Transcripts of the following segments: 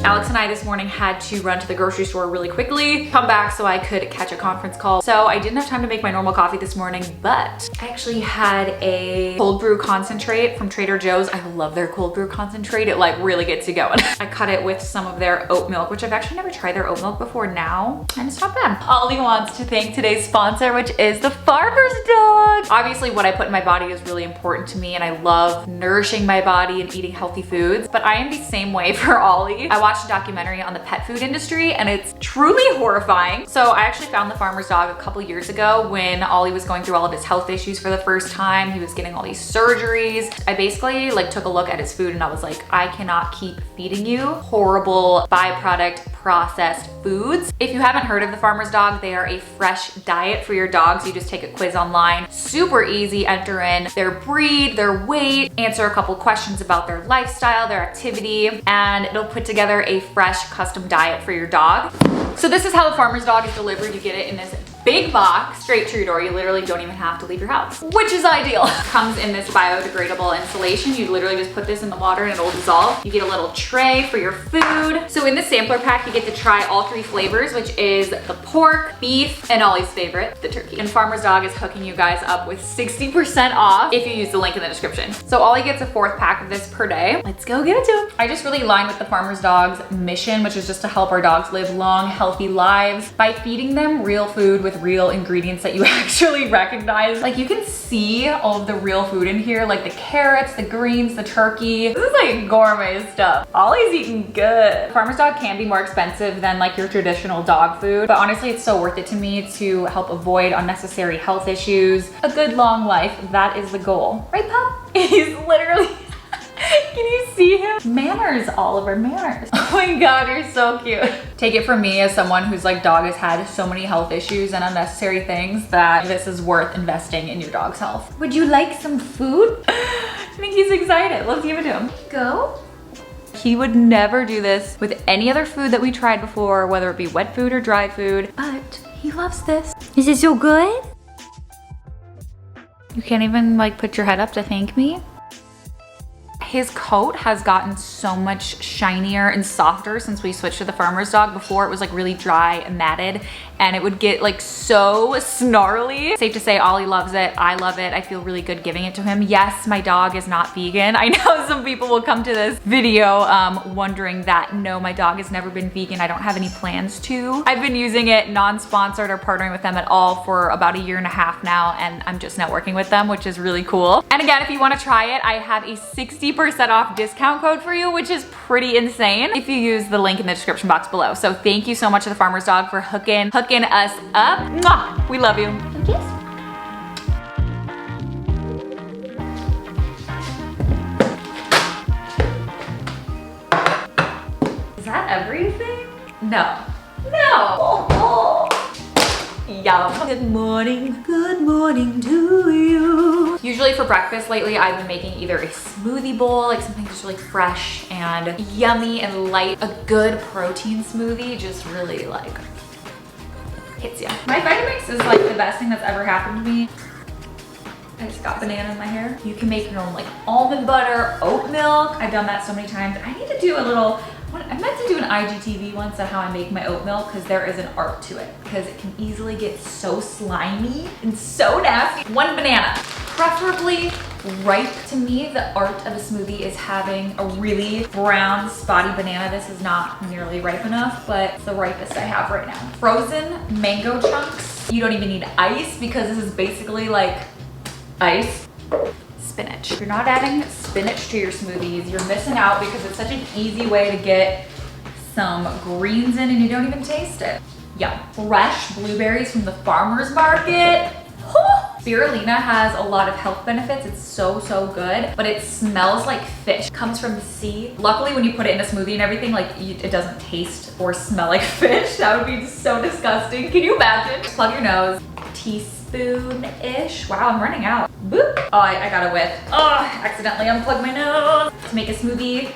Alex and I this morning had to run to the grocery store really quickly, come back so I could catch a conference call. So I didn't have time to make my normal coffee this morning, but I actually had a cold brew concentrate from Trader Joe's. I love their cold brew concentrate. It like really gets you going. I cut it with some of their oat milk, which I've actually never tried their oat milk before now, and it's not bad. Ollie wants to thank today's sponsor, which is the Farmer's Dog. Obviously what I put in my body is really important to me, and I love nourishing my body and eating healthy foods, but I am the same way for Ollie. I watched a documentary on the pet food industry and it's truly horrifying. So I actually found the Farmer's Dog a couple years ago when Ollie was going through all of his health issues for the first time. He was getting all these surgeries. I basically like took a look at his food and I was like, I cannot keep feeding you horrible byproduct processed foods. If you haven't heard of the Farmer's Dog, they are a fresh diet for your dogs. You just take a quiz online, super easy, enter in their breed, their weight, answer a couple questions about their lifestyle, their activity, and it'll put together a fresh custom diet for your dog. So this is how the Farmer's Dog is delivered. You get it in this big box straight to your door. You literally don't even have to leave your house, which is ideal. Comes in this biodegradable insulation. You literally just put this in the water and it'll dissolve. You get a little tray for your food. So in the sampler pack, you get to try all 3 flavors, which is the pork, beef, and Ollie's favorite, the turkey. And Farmer's Dog is hooking you guys up with 60% off if you use the link in the description. So Ollie gets a 4th pack of this per day. Let's go give it to him. I just really align with the Farmer's Dog's mission, which is just to help our dogs live long, healthy lives by feeding them real food with real ingredients that you actually recognize. Like you can see all of the real food in here, like the carrots, the greens, the turkey. This is like gourmet stuff. Ollie's eating good. Farmer's Dog can be more expensive than like your traditional dog food, but honestly, it's so worth it to me to help avoid unnecessary health issues. A good long life, that is the goal. Right, pup? He's literally can you see him? Manners, Oliver, manners. Oh my God, you're so cute. Take it from me as someone whose like dog has had so many health issues and unnecessary things that this is worth investing in your dog's health. Would you like some food? I think he's excited. Let's give it to him. Go. He would never do this with any other food that we tried before, whether it be wet food or dry food, but he loves this. Is it so good? You can't even like put your head up to thank me? His coat has gotten so much shinier and softer since we switched to the Farmer's Dog. Before it was like really dry and matted and it would get like so snarly. Safe to say Ollie loves it. I love it. I feel really good giving it to him. Yes, my dog is not vegan. I know some people will come to this video wondering that no, my dog has never been vegan. I don't have any plans to. I've been using it non-sponsored or partnering with them at all for about 1.5 years now, and I'm just now working with them, which is really cool. And again, if you want to try it, I have a 60% off discount code for you, which is pretty insane if you use the link in the description box below. So thank you so much to the Farmer's Dog for hooking us up. Mwah! We love you. Kiss. Is that everything? No. No. Oh. Yum. Good morning to you. Usually for breakfast lately, I've been making either a smoothie bowl, like something just really fresh and yummy and light. A good protein smoothie just really like hits ya. My Vitamix is like the best thing that's ever happened to me. I just got banana in my hair. You can make your own like almond butter, oat milk. I've done that so many times. I need to do a little, I meant to do an IGTV once on how I make my oat milk because there is an art to it because it can easily get so slimy and so nasty. 1 banana, preferably ripe. To me, the art of a smoothie is having a really brown, spotty banana. This is not nearly ripe enough, but it's the ripest I have right now. Frozen mango chunks. You don't even need ice because this is basically like ice. Spinach. If you're not adding spinach to your smoothies, you're missing out because it's such an easy way to get some greens in and you don't even taste it. Yum. Fresh blueberries from the farmer's market. Spirulina has a lot of health benefits. It's so good, but it smells like fish. It comes from the sea. Luckily, when you put it in a smoothie and everything, like it doesn't taste or smell like fish. That would be so disgusting. Can you imagine? Plug your nose. Teaspoon-ish. Wow, I'm running out. Boop. Oh, I got a whiff. Oh, accidentally unplugged my nose. To make a smoothie,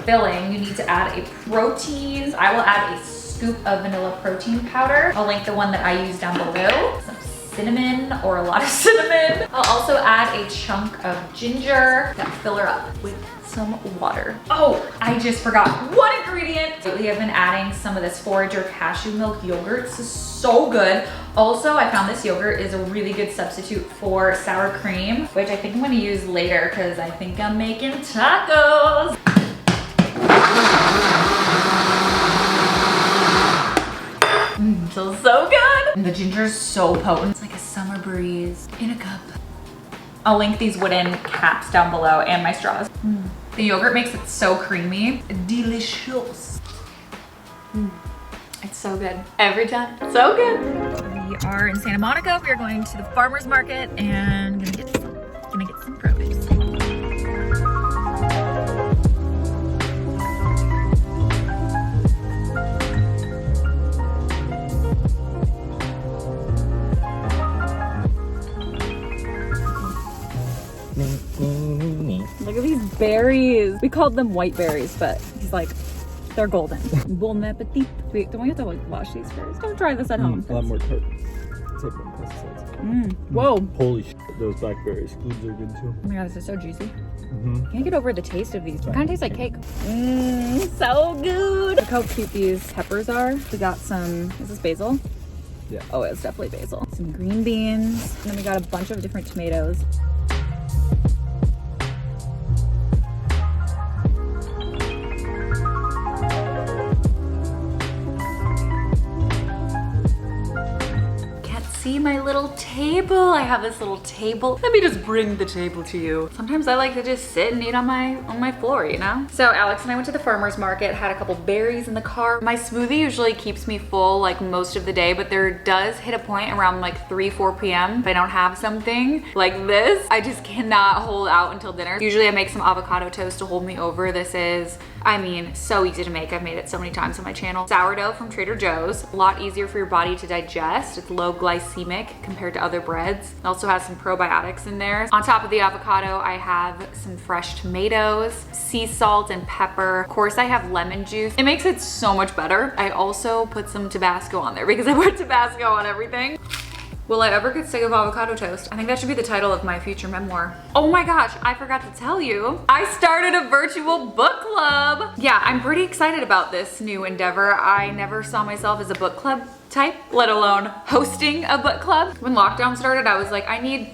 filling, you need to add a protein. I will add a scoop of vanilla protein powder. I'll link the one that I use down below. Some cinnamon or a lot of cinnamon. I'll also add a chunk of ginger. That fill her up with some water. Oh, I just forgot one ingredient. Lately I've been adding some of this Forager cashew milk yogurt. This is so good. Also, I found this yogurt is a really good substitute for sour cream, which I think I'm gonna use later because I think I'm making tacos. Smells so good. And the ginger is so potent. It's like a summer breeze in a cup. I'll link these wooden caps down below and my straws. The yogurt makes it so creamy. Delicious. It's so good. Every time, so good. We are in Santa Monica. We are going to the farmer's market and gonna get some produce. Look at these berries. We called them white berries, but he's like, they're golden. Bon appetit. Wait, don't we have to like wash these first? Don't try this at home. A lot more tart. It's like more pesticides. Whoa. Holy shit, those blackberries. Glutes are good too. Oh my god, this is so juicy. Can't get over the taste of these. It kind of tastes like cake. So good. Look how cute these peppers are. We got some, is this basil? Yeah. Oh, it's definitely basil. Some green beans. And then we got a bunch of different tomatoes. See my little table. I have this little table. Let me just bring the table to you. Sometimes I like to just sit and eat on my floor, you know? So Alex and I went to the farmer's market, had a couple berries in the car. My smoothie usually keeps me full like most of the day, but there does hit a point around like 4 p.m. if I don't have something like this. I just cannot hold out until dinner. Usually I make some avocado toast to hold me over. This is, I mean, so easy to make. I've made it so many times on my channel. Sourdough from Trader Joe's. A lot easier for your body to digest. It's low glycemic compared to other breads. It also has some probiotics in there. On top of the avocado, I have some fresh tomatoes, sea salt and pepper. Of course, I have lemon juice. It makes it so much better. I also put some Tabasco on there because I put Tabasco on everything. Will I ever get sick of avocado toast? I think that should be the title of my future memoir. Oh my gosh, I forgot to tell you. I started a virtual book club. Yeah, I'm pretty excited about this new endeavor. I never saw myself as a book club type, let alone hosting a book club. When lockdown started, I was like, I need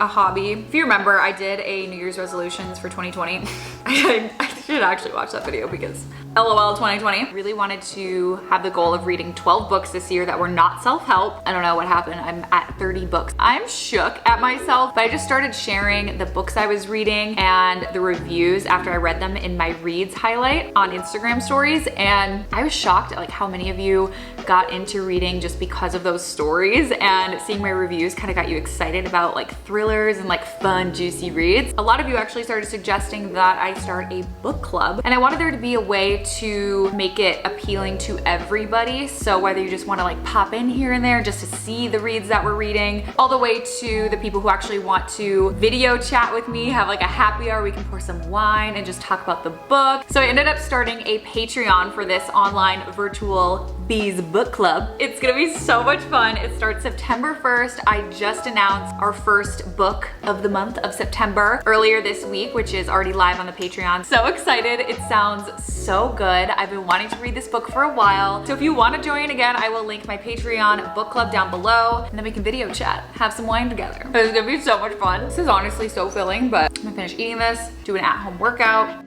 a hobby. If you remember, I did a New Year's resolutions for 2020. I should actually watch that video because LOL 2020. Really wanted to have the goal of reading 12 books this year that were not self-help. I don't know what happened. I'm at 30 books. I'm shook at myself, but I just started sharing the books I was reading and the reviews after I read them in my reads highlight on Instagram stories. And I was shocked at like how many of you got into reading just because of those stories, and seeing my reviews kind of got you excited about like thrillers and like fun, juicy reads. A lot of you actually started suggesting that I start a book club, and I wanted there to be a way to make it appealing to everybody. So whether you just want to like pop in here and there just to see the reads that we're reading, all the way to the people who actually want to video chat with me, have like a happy hour, we can pour some wine and just talk about the book. So I ended up starting a Patreon for this online virtual Bees book club. It's gonna be so much fun. It starts September 1st. I just announced our first book of the month of September earlier this week, which is already live on the Patreon. So excited. It sounds so good. I've been wanting to read this book for a while. So if you want to join again, I will link my Patreon book club down below, and then we can video chat, have some wine together. It's gonna be so much fun. This is honestly so filling, but I'm gonna finish eating this, do an at-home workout.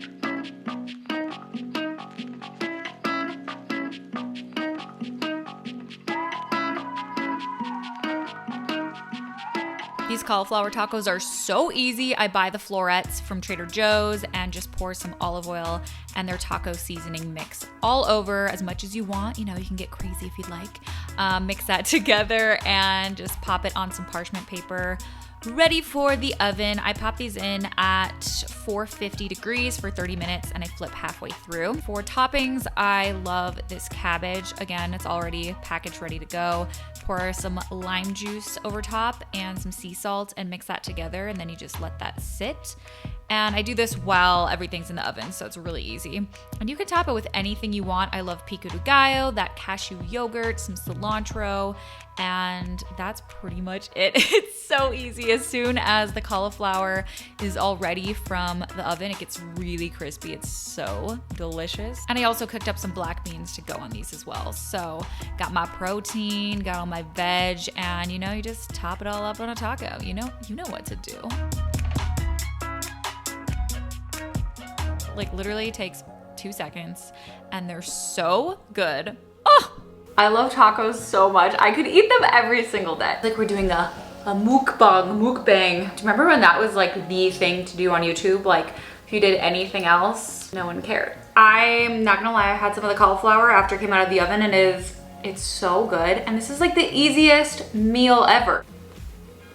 These cauliflower tacos are so easy. I buy the florets from Trader Joe's and just pour some olive oil and their taco seasoning mix all over as much as you want. You know, you can get crazy if you'd like. Mix that together and just pop it on some parchment paper. Ready for the oven. I pop these in at 450 degrees for 30 minutes and I flip halfway through. For toppings, I love this cabbage. Again, it's already packaged ready to go. Pour some lime juice over top and some sea salt and mix that together, and then you just let that sit. And I do this while everything's in the oven, so it's really easy. And you can top it with anything you want. I love pico de gallo, that cashew yogurt, some cilantro, and that's pretty much it. It's so easy. As soon as the cauliflower is all ready from the oven, it gets really crispy. It's so delicious. And I also cooked up some black beans to go on these as well. So got my protein, got all my veg, and you know, you just top it all up on a taco. You know what to do. Like literally takes 2 seconds and they're so good. Oh, I love tacos so much. I could eat them every single day. Like we're doing a mukbang. Do you remember when that was like the thing to do on YouTube? Like if you did anything else, no one cared. I'm not gonna lie, I had some of the cauliflower after it came out of the oven and it's so good. And this is like the easiest meal ever.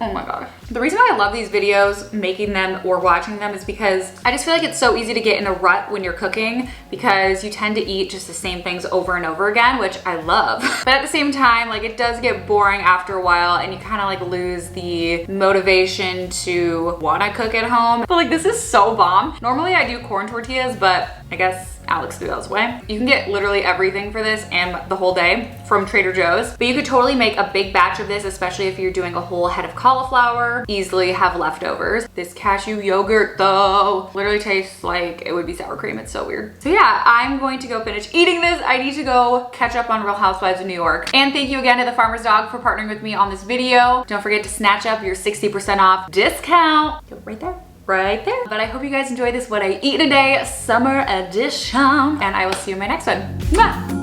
Oh my gosh. The reason why I love these videos, making them or watching them, is because I just feel like it's so easy to get in a rut when you're cooking because you tend to eat just the same things over and over again, which I love. But at the same time, like it does get boring after a while and you kind of like lose the motivation to want to cook at home. But like this is so bomb. Normally I do corn tortillas, but I guess Alex threw those away. You can get literally everything for this and the whole day from Trader Joe's, but you could totally make a big batch of this, especially if you're doing a whole head of cauliflower, easily have leftovers. This cashew yogurt though, literally tastes like it would be sour cream. It's so weird. So yeah, I'm going to go finish eating this. I need to go catch up on Real Housewives of New York. And thank you again to the Farmer's Dog for partnering with me on this video. Don't forget to snatch up your 60% off discount. Right there. Right there. But I hope you guys enjoyed this What I Eat in a Day Summer Edition, and I will see you in my next one. Mwah!